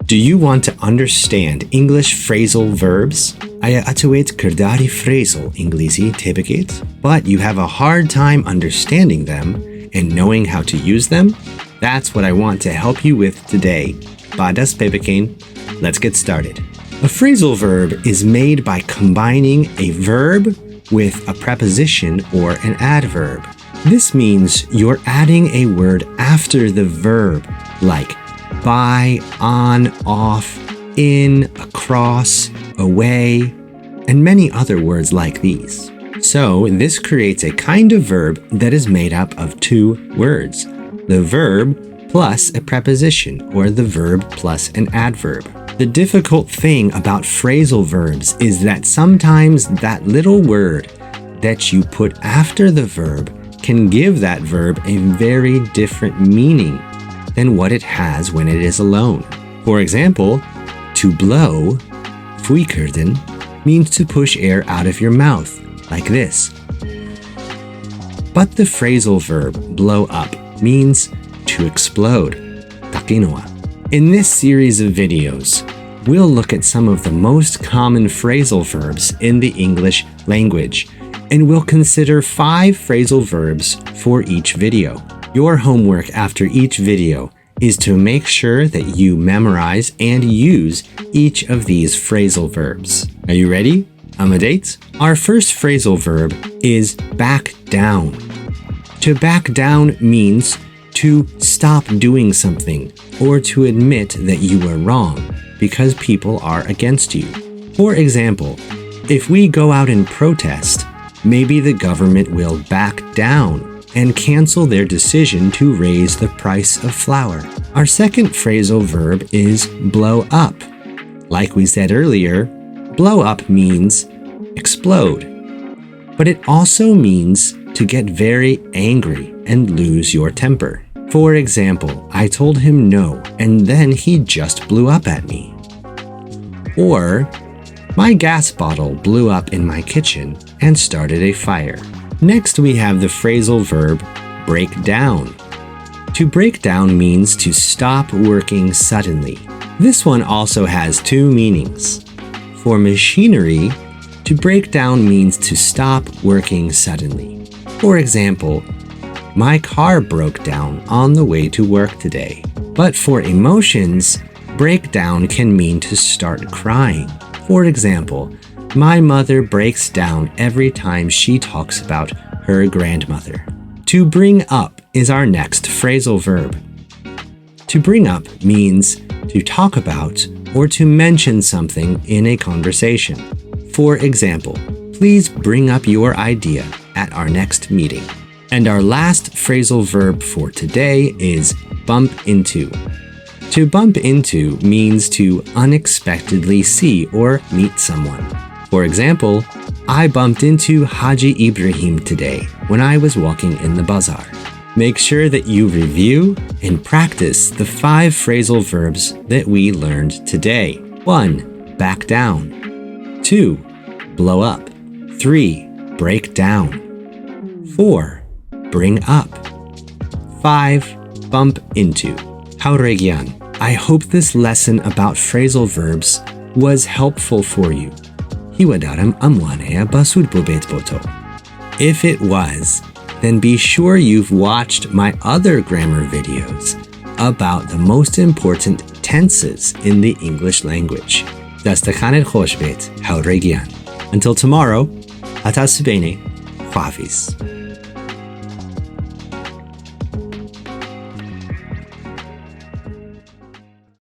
Do you want to understand English phrasal verbs? آیا اتویت کرداری phrasal ئینگلیزی تێبگێت? But you have a hard time understanding them and knowing how to use them? That's what I want to help you with today. Ba dest pê bikên. Let's get started. A phrasal verb is made by combining a verb with a preposition or an adverb. This means you're adding a word after the verb, like by, on, off, in, across, away, and many other words like these. So this creates a kind of verb that is made up of two words, the verb plus a preposition, or the verb plus an adverb. The difficult thing about phrasal verbs is that sometimes that little word that you put after the verb can give that verb a very different meaning than what it has when it is alone. For example, to blow, fwykerden, means to push air out of your mouth, like this. But the phrasal verb blow up means to explode, takinoa. In this series of videos, we'll look at some of the most common phrasal verbs in the English language, and we'll consider 5 phrasal verbs for each video. Your homework after each video is to make sure that you memorize and use each of these phrasal verbs. Are you ready? Amadate? Our first phrasal verb is back down. To back down means to stop doing something or to admit that you were wrong because people are against you. For example, if we go out and protest, maybe the government will back down and cancel their decision to raise the price of flour. Our second phrasal verb is blow up. Like we said earlier, blow up means explode, but it also means to get very angry and lose your temper. For example, I told him no, and then he just blew up at me. Or, my gas bottle blew up in my kitchen and started a fire. Next, we have the phrasal verb break down. To break down means to stop working suddenly. This one also has two meanings. For machinery, to break down means to stop working suddenly. For example, my car broke down on the way to work today. But for emotions, break down can mean to start crying. For example, my mother breaks down every time she talks about her grandmother. To bring up is our next phrasal verb. To bring up means to talk about or to mention something in a conversation. For example, please bring up your idea at our next meeting. And our last phrasal verb for today is bump into. To bump into means to unexpectedly see or meet someone. For example, I bumped into Haji Ibrahim today when I was walking in the bazaar. Make sure that you review and practice the 5 phrasal verbs that we learned today. 1. Back down. 2. Blow up. 3. Break down. 4. Bring up. 5. Bump into. Hauregyan. I hope this lesson about phrasal verbs was helpful for you. Hiwadaram amwanaya basud bobet boto. If it was, then be sure you've watched my other grammar videos about the most important tenses in the English language. Dastakhanet khosh bet, hauregyan. Until tomorrow, hatasibene, khwafiz.